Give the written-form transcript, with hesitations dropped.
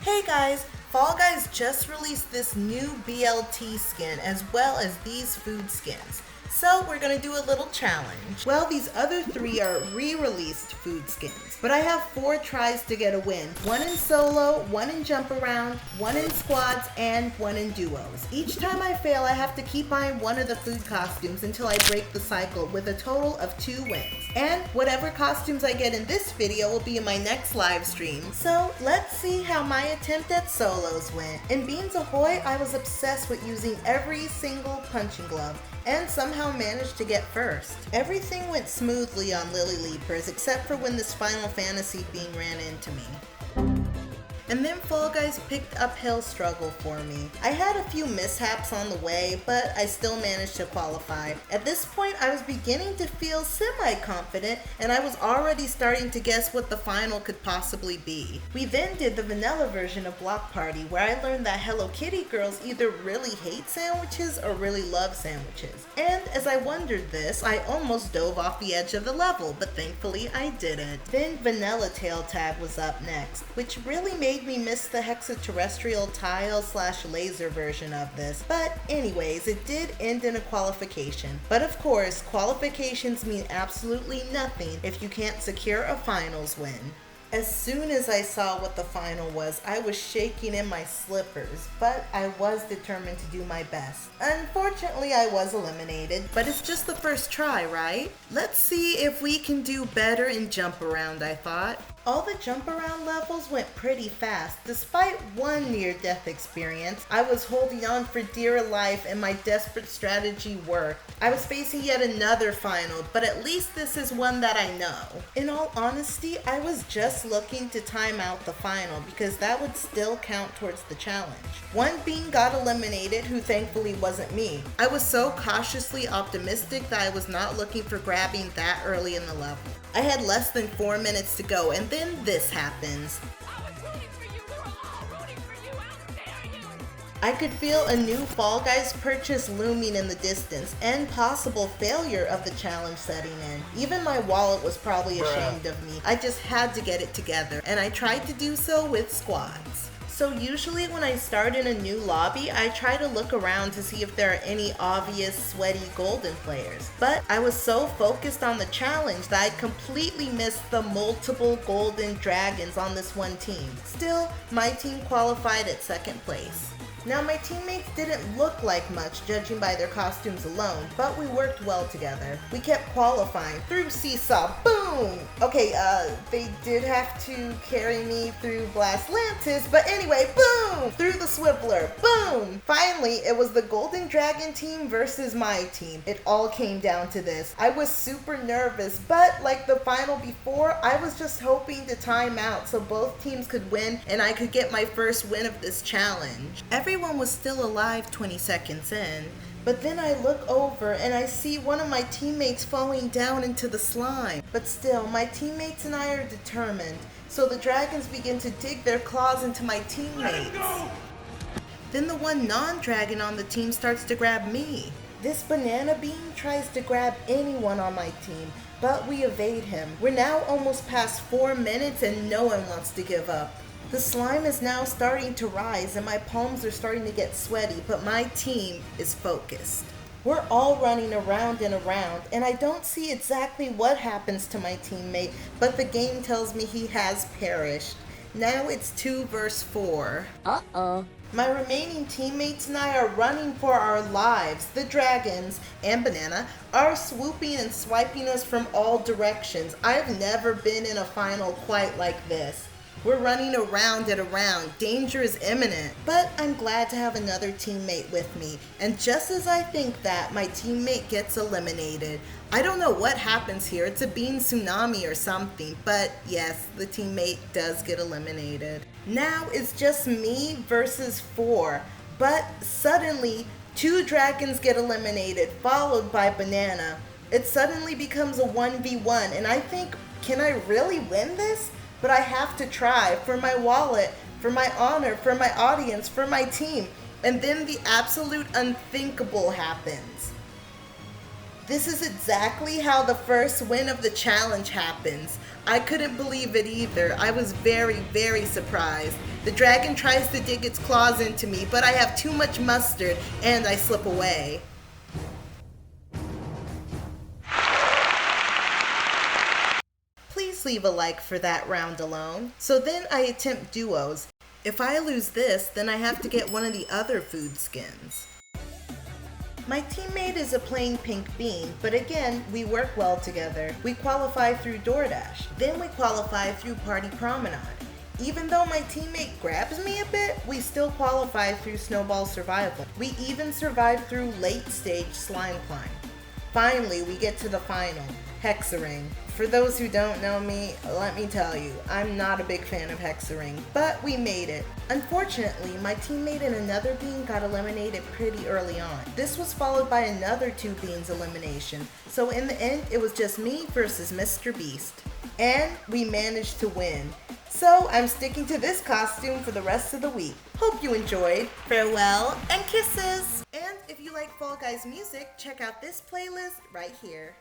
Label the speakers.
Speaker 1: Hey guys, Fall Guys just released this new BLT skin as well as these food skins. So we're gonna do a little challenge. Well, these other three are re-released food skins, but I have 4 tries to get a win. 1 in solo, 1 in jump around, 1 in squads, and 1 in duos. Each time I fail, I have to keep buying one of the food costumes until I break the cycle with a total of 2 wins. And whatever costumes I get in this video will be in my next live stream. So let's see how my attempt at solos went. In Beans Ahoy, I was obsessed with using every single punching glove and somehow managed to get first. Everything went smoothly on Lily Leapers except for when this Final Fantasy being ran into me. And then Fall Guys picked uphill struggle for me. I had a few mishaps on the way, but I still managed to qualify. At this point, I was beginning to feel semi-confident, and I was already starting to guess what the final could possibly be. We then did the vanilla version of Block Party, where I learned that Hello Kitty girls either really hate sandwiches or really love sandwiches. And as I wondered this, I almost dove off the edge of the level, but thankfully I didn't. Then Vanilla Tail Tag was up next, which really made me miss the hexaterrestrial tile/laser version of this. But anyways, it did end in a qualification. But of course, qualifications mean absolutely nothing if you can't secure a finals win. As soon as I saw what the final was, I was shaking in my slippers, but I was determined to do my best. Unfortunately, I was eliminated, but it's just the first try, right? Let's see if we can do better in jump around, I thought. All the jump around levels went pretty fast. Despite one near-death experience, I was holding on for dear life and my desperate strategy worked. I was facing yet another final, but at least this is one that I know. In all honesty, I was just looking to time out the final because that would still count towards the challenge. One being got eliminated, who thankfully wasn't me. I was so cautiously optimistic that I was not looking for grabbing that early in the level. I had less than 4 minutes to go, and then this happens. I could feel a new Fall Guys purchase looming in the distance and possible failure of the challenge setting in. Even my wallet was probably ashamed of me. I just had to get it together, and I tried to do so with squads. So usually when I start in a new lobby, I try to look around to see if there are any obvious sweaty golden players. But I was so focused on the challenge that I completely missed the multiple golden dragons on this one team. Still, my team qualified at 2nd place. Now my teammates didn't look like much judging by their costumes alone, but we worked well together. We kept qualifying through Seesaw, boom! Okay, they did have to carry me through Blast Lantis, but anyway, boom! Through the Swiveler, boom! Finally, it was the Golden Dragon team versus my team. It all came down to this. I was super nervous, but like the final before, I was just hoping to time out so both teams could win and I could get my first win of this challenge. Everyone was still alive 20 seconds in, but then I look over and I see one of my teammates falling down into the slime. But still, my teammates and I are determined, so the dragons begin to dig their claws into my teammates. Then the one non-dragon on the team starts to grab me. This banana bean tries to grab anyone on my team, but we evade him. We're now almost past 4 minutes and no one wants to give up. The slime is now starting to rise and my palms are starting to get sweaty, but my team is focused. We're all running around and around, and I don't see exactly what happens to my teammate, but the game tells me he has perished. Now it's 2 versus 4. Uh-oh. My remaining teammates and I are running for our lives. The dragons and Banana are swooping and swiping us from all directions. I've never been in a final quite like this. We're running around and around. Danger is imminent. But I'm glad to have another teammate with me. And just as I think that, my teammate gets eliminated. I don't know what happens here. It's a bean tsunami or something. But yes, the teammate does get eliminated. Now it's just me versus 4. But suddenly, 2 dragons get eliminated, followed by Banana. It suddenly becomes a 1v1. And I think, can I really win this? But I have to try for my wallet, for my honor, for my audience, for my team. And then the absolute unthinkable happens. This is exactly how the first win of the challenge happens. I couldn't believe it either. I was very, very surprised. The dragon tries to dig its claws into me, but I have too much mustard and I slip away. Please leave a like for that round alone. So then I attempt duos. If I lose this, then I have to get one of the other food skins. My teammate is a plain pink bean, but again, we work well together. We qualify through DoorDash. Then we qualify through Party Promenade. Even though my teammate grabs me a bit, we still qualify through Snowball Survival. We even survive through late stage Slime Climb. Finally, we get to the final, Hexaring. For those who don't know me, let me tell you, I'm not a big fan of Hexaring, but we made it. Unfortunately, my teammate and another bean got eliminated pretty early on. This was followed by another 2 beans elimination, so in the end, it was just me versus Mr. Beast. And we managed to win. So I'm sticking to this costume for the rest of the week. Hope you enjoyed. Farewell and kisses! And if you like Fall Guys music, check out this playlist right here.